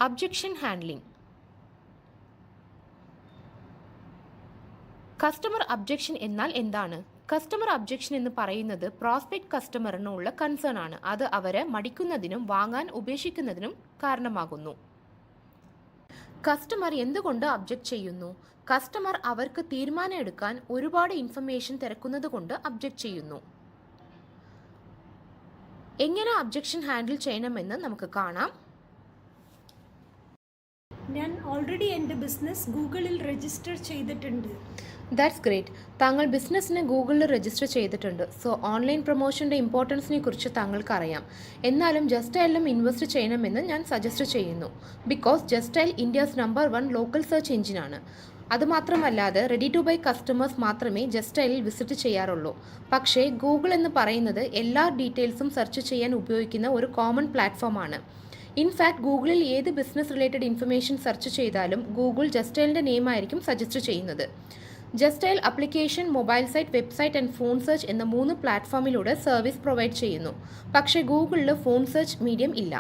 Objection handling. Customer objection എന്നാൽ എന്താണ്? Customer objection എന്ന് പറയുന്നത് പ്രോസ്പെക്ട് കസ്റ്റമറിനുള്ള കൺസേൺ ആണ്. അത് അവരെ മടിക്കുന്നതിനും വാങ്ങാൻ ഉപേക്ഷിക്കുന്നതിനും കാരണമാകുന്നു. കസ്റ്റമർ എന്തുകൊണ്ട് ഒബ്ജക്റ്റ് ചെയ്യുന്നു? കസ്റ്റമർ അവർക്ക് തീരുമാനം എടുക്കാൻ ഒരുപാട് ഇൻഫർമേഷൻ തിരക്കുന്നത് കൊണ്ട് ഒബ്ജക്റ്റ് ചെയ്യുന്നു. എങ്ങനെ ഒബ്ജക്ഷൻ ഹാൻഡിൽ ചെയ്യണമെന്ന് നമുക്ക് കാണാം. ഞാൻ ഓൾറെഡി എൻ്റെ ബിസിനസ് ഗൂഗിളിൽ രജിസ്റ്റർ ചെയ്തിട്ടുണ്ട്. That's great. താങ്കൾ ബിസിനസ്സിന് ഗൂഗിളിൽ രജിസ്റ്റർ ചെയ്തിട്ടുണ്ട്. സോ ഓൺലൈൻ പ്രൊമോഷൻ്റെ ഇമ്പോർട്ടൻസിനെ കുറിച്ച് താങ്കൾക്ക് അറിയാം. എന്നാലും ജസ്റ്റൈലിലും ഇൻവെസ്റ്റ് ചെയ്യണമെന്ന് ഞാൻ സജസ്റ്റ് ചെയ്യുന്നു. Because Justdial India's number 1 local search എഞ്ചിനാണ്. അതുമാത്രമല്ലാതെ റെഡി ടു ബൈ കസ്റ്റമേഴ്സ് മാത്രമേ ജസ്റ്റൈലിൽ വിസിറ്റ് ചെയ്യാറുള്ളൂ. പക്ഷേ ഗൂഗിൾ എന്ന് പറയുന്നത് എല്ലാ ഡീറ്റെയിൽസും സെർച്ച് ചെയ്യാൻ ഉപയോഗിക്കുന്ന ഒരു കോമൺ പ്ലാറ്റ്ഫോമാണ്. ഇൻഫാക്ട് ഗൂഗിളിൽ ഏത് ബിസിനസ് റിലേറ്റഡ് ഇൻഫർമേഷൻ സെർച്ച് ചെയ്താലും ഗൂഗിൾ ജസ്റ്റൈലിൻ്റെ നെയിമായിരിക്കും സജസ്റ്റ് ചെയ്യുന്നത്. Justdial application, mobile site, website and phone search എന്ന 3 പ്ലാറ്റ്ഫോമിലൂടെ സർവീസ് പ്രൊവൈഡ് ചെയ്യുന്നു. പക്ഷേ ഗൂഗിളിൽ ഫോൺ സെർച്ച് മീഡിയം ഇല്ല.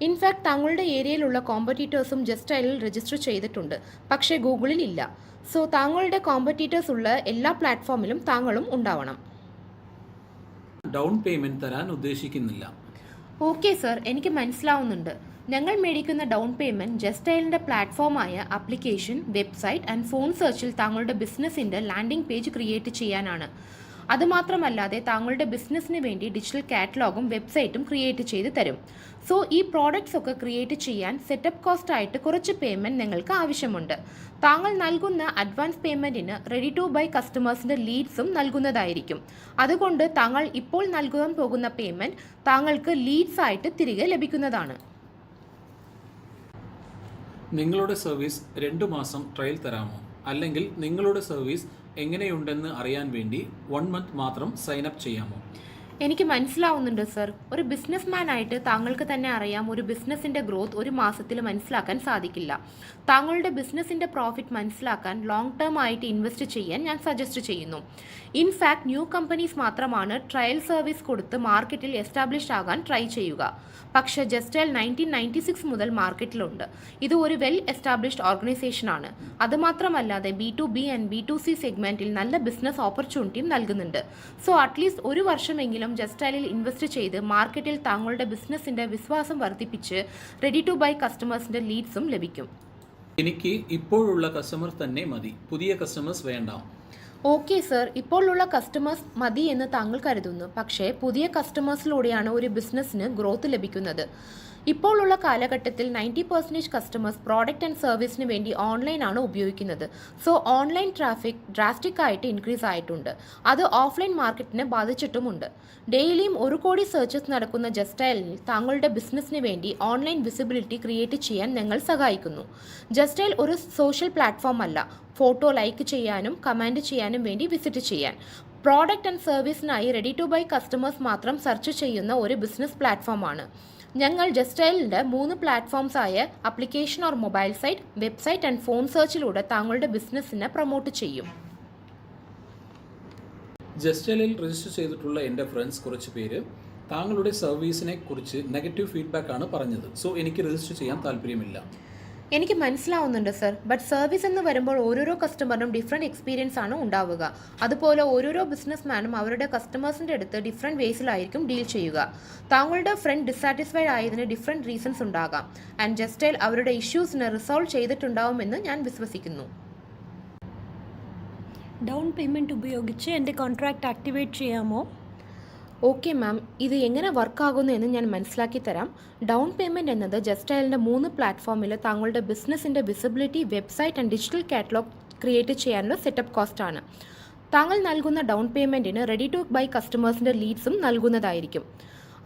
ഇൻഫാക്ട് താങ്കളുടെ ഏരിയയിലുള്ള കോമ്പറ്റീറ്റേഴ്സും ജസ്റ്റൈലിൽ രജിസ്റ്റർ ചെയ്തിട്ടുണ്ട്. പക്ഷേ ഗൂഗിളിൽ ഇല്ല. സോ താങ്കളുടെ കോമ്പറ്റീറ്റേഴ്സ് ഉള്ള എല്ലാ പ്ലാറ്റ്ഫോമിലും താങ്കളും ഉണ്ടാവണം. ഡൗൺ പേയ്മെന്റ് തരാൻ ഉദ്ദേശിക്കുന്നില്ല. ഓക്കെ സർ, എനിക്ക് മനസ്സിലാവുന്നുണ്ട്. ഞങ്ങൾ മേടിക്കുന്ന ഡൗൺ പേയ്മെൻറ്റ് ജസ്റ്റൈലിൻ്റെ പ്ലാറ്റ്ഫോമായ ആപ്ലിക്കേഷൻ, വെബ്സൈറ്റ് ആൻഡ് ഫോൺ സെർച്ചിൽ താങ്കളുടെ ബിസിനസ്സിൻ്റെ ലാൻഡിംഗ് പേജ് ക്രിയേറ്റ് ചെയ്യാനാണ്. അതുമാത്രമല്ലാതെ താങ്കളുടെ ബിസിനസ്സിന് വേണ്ടി ഡിജിറ്റൽ കാറ്റലോഗും വെബ്സൈറ്റും ക്രിയേറ്റ് ചെയ്ത് തരും. സോ ഈ പ്രോഡക്റ്റ്സ് ഒക്കെ ക്രിയേറ്റ് ചെയ്യാൻ സെറ്റപ്പ് കോസ്റ്റ് ആയിട്ട് കുറച്ച് പേയ്മെൻറ്റ് നിങ്ങൾക്ക് ആവശ്യമുണ്ട്. താങ്കൾ നൽകുന്ന അഡ്വാൻസ് പേയ്മെൻറ്റിന് റെഡി ടു ബൈ കസ്റ്റമേഴ്സിൻ്റെ ലീഡ്സും നൽകുന്നതായിരിക്കും. അതുകൊണ്ട് താങ്കൾ ഇപ്പോൾ നൽകാൻ പോകുന്ന പേയ്മെൻറ്റ് താങ്കൾക്ക് ലീഡ്സ് ആയിട്ട് തിരികെ ലഭിക്കുന്നതാണ്. നിങ്ങളുടെ സർവീസ് 2 മാസം ട്രയൽ തരാമോ? അല്ലെങ്കിൽ നിങ്ങളുടെ സർവീസ് എങ്ങനെയുണ്ടെന്ന് അറിയാൻ വേണ്ടി 1 മന്ത് മാത്രം സൈൻ അപ്പ് ചെയ്യാമോ? എനിക്ക് മനസ്സിലാവുന്നുണ്ട് സർ. ഒരു ബിസിനസ്മാൻ ആയിട്ട് താങ്കൾക്ക് തന്നെ അറിയാം, ഒരു ബിസിനസ്സിൻ്റെ ഗ്രോത്ത് ഒരു മാസത്തിൽ മനസ്സിലാക്കാൻ സാധിക്കില്ല. താങ്കളുടെ ബിസിനസ്സിൻ്റെ പ്രോഫിറ്റ് മനസ്സിലാക്കാൻ ലോങ് ടേം ആയിട്ട് ഇൻവെസ്റ്റ് ചെയ്യാൻ ഞാൻ സജസ്റ്റ് ചെയ്യുന്നു. ഇൻഫാക്ട് ന്യൂ കമ്പനീസ് മാത്രമാണ് ട്രയൽ സർവീസ് കൊടുത്ത് മാർക്കറ്റിൽ എസ്റ്റാബ്ലിഷ് ആകാൻ ട്രൈ ചെയ്യുക. പക്ഷേ ജസ്റ്റൈൽ 1996 മുതൽ മാർക്കറ്റിലുണ്ട്. ഇത് ഒരു വെൽ എസ്റ്റാബ്ലിഷ്ഡ് ഓർഗനൈസേഷനാണ്. അതുമാത്രമല്ലാതെ B2B ആൻഡ് B2C സെഗ്മെൻറ്റിൽ നല്ല ബിസിനസ് ഓപ്പർച്യൂണിറ്റിയും നൽകുന്നുണ്ട്. സോ അറ്റ്ലീസ്റ്റ് 1 വർഷമെങ്കിലും ജസ്റ്റൈലിൽ ഇൻവെസ്റ്റ് ചെയ്ത് മാർക്കറ്റിൽ താങ്കളുടെ ബിസിനസ്സിൻ്റെ വിശ്വാസം വർദ്ധിപ്പിച്ച് റെഡി ടു ബൈ കസ്റ്റമേഴ്സിൻ്റെ ലീഡ്സും ലഭിക്കും. എനിക്ക് ഇപ്പോഴുള്ള കസ്റ്റമർ തന്നെ മതി, പുതിയ കസ്റ്റമേഴ്സ് വേണ്ട. ഓക്കെ സർ, ഇപ്പോഴുള്ള കസ്റ്റമേഴ്സ് മതി എന്ന് താങ്കൾ കരുതുന്നു. പക്ഷേ പുതിയ കസ്റ്റമേഴ്സിലൂടെയാണ് ഒരു ബിസിനസ്സിന് ഗ്രോത്ത് ലഭിക്കുന്നത്. ഇപ്പോഴുള്ള കാലഘട്ടത്തിൽ 90% കസ്റ്റമേഴ്സ് പ്രോഡക്റ്റ് ആൻഡ് സർവീസിന് വേണ്ടി ഓൺലൈനാണ് ഉപയോഗിക്കുന്നത്. സോ ഓൺലൈൻ ട്രാഫിക് ഡ്രാസ്റ്റിക് ആയിട്ട് ഇൻക്രീസ് ആയിട്ടുണ്ട്. അത് ഓഫ്ലൈൻ മാർക്കറ്റിനെ ബാധിച്ചിട്ടുമുണ്ട്. ഡെയിലിയും 1 കോടി സെർച്ചസ് നടക്കുന്ന ജസ്റ്റൈലിൽ താങ്കളുടെ ബിസിനസ്സിന് വേണ്ടി ഓൺലൈൻ വിസിബിലിറ്റി ക്രിയേറ്റ് ചെയ്യാൻ ഞങ്ങൾ സഹായിക്കുന്നു. ജസ്റ്റൈൽ ഒരു സോഷ്യൽ പ്ലാറ്റ്ഫോം അല്ല. ഫോട്ടോ ലൈക്ക് ചെയ്യാനും കമൻറ്റ് ചെയ്യാനും വേണ്ടി വിസിറ്റ് ചെയ്യാൻ, പ്രോഡക്റ്റ് ആൻഡ് സർവീസിനായി റെഡി ടു ബൈ കസ്റ്റമേഴ്സ് മാത്രം സെർച്ച് ചെയ്യുന്ന ഒരു ബിസിനസ് പ്ലാറ്റ്ഫോമാണ്. ഞങ്ങൾ ജസ്റ്റൈലിൻ്റെ 3 പ്ലാറ്റ്ഫോംസ് ആയ application or mobile site, website and phone സെർച്ചിലൂടെ താങ്കളുടെ ബിസിനസ്സിനെ പ്രൊമോട്ട് ചെയ്യും. ജസ്റ്റൈലിൽ രജിസ്റ്റർ ചെയ്തിട്ടുള്ള എൻ്റെ ഫ്രണ്ട്സ് കുറച്ച് പേര് താങ്കളുടെ സർവീസിനെ കുറിച്ച് നെഗറ്റീവ് ഫീഡ്ബാക്ക് ആണ് പറഞ്ഞത്. സോ എനിക്ക് രജിസ്റ്റർ ചെയ്യാൻ താല്പര്യമില്ല. എനിക്ക് മനസ്സിലാവുന്നുണ്ട് സർ. ബട്ട് സർവീസ് എന്ന് വരുമ്പോൾ ഓരോരോ കസ്റ്റമറിനും ഡിഫറെൻറ്റ് എക്സ്പീരിയൻസ് ആണ് ഉണ്ടാവുക. അതുപോലെ ഓരോരോ ബിസിനസ്മാനും അവരുടെ കസ്റ്റമേഴ്സിൻ്റെ അടുത്ത് ഡിഫറെൻറ്റ് വേസിലായിരിക്കും ഡീൽ ചെയ്യുക. താങ്കളുടെ ഫ്രണ്ട് ഡിസാറ്റിസ്ഫൈഡ് ആയതിന് ഡിഫറെൻറ്റ് റീസൺസ് ഉണ്ടാകാം. ആൻഡ് ജസ്റ്റൈൽ അവരുടെ ഇഷ്യൂസിനെ റിസോൾവ് ചെയ്തിട്ടുണ്ടാവുമെന്ന് ഞാൻ വിശ്വസിക്കുന്നു. ഡൗൺ പേയ്മെൻറ്റ് ഉപയോഗിച്ച് എൻ്റെ കോൺട്രാക്റ്റ് ആക്ടിവേറ്റ് ചെയ്യാമോ? ഓക്കെ മാം, ഇത് എങ്ങനെ വർക്കാകുന്നു എന്ന് ഞാൻ മനസ്സിലാക്കി തരാം. ഡൗൺ പേയ്മെൻറ്റ് എന്നത് ജസ്റ്റൈലിൻ്റെ 3 പ്ലാറ്റ്ഫോമിൽ താങ്കളുടെ ബിസിനസ്സിൻ്റെ visibility, website and digital catalogue create ചെയ്യാനുള്ള സെറ്റപ്പ് കോസ്റ്റാണ്. താങ്കൾ നൽകുന്ന ഡൗൺ പേയ്മെൻറ്റിന് റെഡി ടു ബൈ കസ്റ്റമേഴ്സിൻ്റെ ലീഡ്സും നൽകുന്നതായിരിക്കും.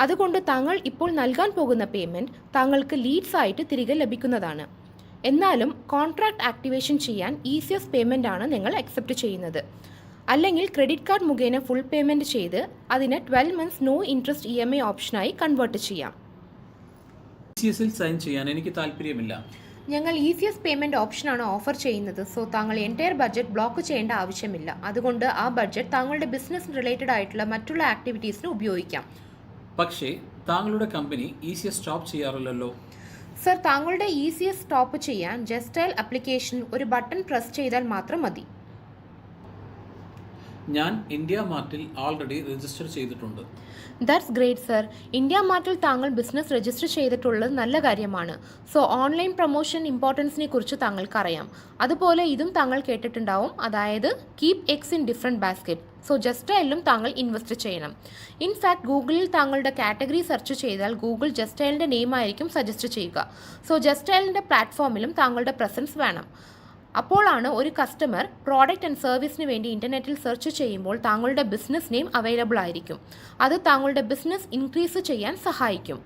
അതുകൊണ്ട് താങ്കൾ ഇപ്പോൾ നൽകാൻ പോകുന്ന പേയ്മെൻറ്റ് താങ്കൾക്ക് ലീഡ്സ് ആയിട്ട് തിരികെ ലഭിക്കുന്നതാണ്. എന്നാലും കോൺട്രാക്ട് ആക്ടിവേഷൻ ചെയ്യാൻ ഈസിയസ്റ്റ് പേയ്മെൻ്റ് ആണ് നിങ്ങൾ അക്സെപ്റ്റ് ചെയ്യുന്നത്. അല്ലെങ്കിൽ ക്രെഡിറ്റ് കാർഡ് മുഖേന ഫുൾ പേയ്മെൻറ്റ് ചെയ്ത് അതിന് 12 മന്ത്സ് നോ ഇൻട്രസ്റ്റ് EMI ഓപ്ഷനായി കൺവേർട്ട് ചെയ്യാം. സൈൻ ചെയ്യാൻ എനിക്ക് താല്പര്യമില്ല. ഞങ്ങൾ ഈസിയസ്റ്റ് പേയ്മെൻറ്റ് ഓപ്ഷനാണ് ഓഫർ ചെയ്യുന്നത്. സോ താങ്കൾ എൻറ്റയർ ബഡ്ജറ്റ് ബ്ലോക്ക് ചെയ്യേണ്ട ആവശ്യമില്ല. അതുകൊണ്ട് ആ ബഡ്ജറ്റ് താങ്കളുടെ ബിസിനസ് റിലേറ്റഡ് ആയിട്ടുള്ള മറ്റുള്ള ആക്ടിവിറ്റീസിന് ഉപയോഗിക്കാം. പക്ഷേ താങ്കളുടെ കമ്പനി ഈസിയസ്റ്റ് സ്റ്റോപ്പ് ചെയ്യാറില്ലല്ലോ. സർ, താങ്കളുടെ ECS സ്റ്റോപ്പ് ചെയ്യാൻ ജസ്റ്റൈൽ ആപ്ലിക്കേഷൻ ഒരു ബട്ടൺ പ്രസ് ചെയ്താൽ മാത്രം മതി. ഞാൻ ഇന്ത്യ മാർട്ടിൽ ആൾറെഡി രജിസ്റ്റർ ചെയ്തിട്ടുണ്ട്. That's great sir. ഇന്ത്യ മാർട്ടിൽ താങ്കൾ ബിസിനസ് രജിസ്റ്റർ ചെയ്തിട്ടുള്ളത് നല്ല കാര്യമാണ്. സോ ഓൺലൈൻ പ്രൊമോഷൻ ഇമ്പോർട്ടൻസിനെ കുറിച്ച് താങ്കൾക്കറിയാം. അതുപോലെ ഇതും താങ്കൾ കേട്ടിട്ടുണ്ടാവും, അതായത് keep eggs in different basket. So ജസ്റ്റൈലിലും താങ്കൾ ഇൻവെസ്റ്റ് ചെയ്യണം. ഇൻഫാക്ട് ഗൂഗിളിൽ താങ്കളുടെ കാറ്റഗറി സെർച്ച് ചെയ്താൽ ഗൂഗിൾ ജസ്റ്റൈലിൻ്റെ നെയിം ആയിരിക്കും സജസ്റ്റ് ചെയ്യുക. സോ ജസ്റ്റൈലിൻ്റെ പ്ലാറ്റ്ഫോമിലും താങ്കളുടെ പ്രസൻസ് വേണം. അപ്പോഴാണ് ഒരു കസ്റ്റമർ പ്രോഡക്റ്റ് ആൻഡ് സർവീസിന് വേണ്ടി ഇൻ്റർനെറ്റിൽ സെർച്ച് ചെയ്യുമ്പോൾ താങ്കളുടെ ബിസിനസ് നെയിം അവൈലബിൾ ആയിരിക്കും. അത് താങ്കളുടെ ബിസിനസ് ഇൻക്രീസ് ചെയ്യാൻ സഹായിക്കും.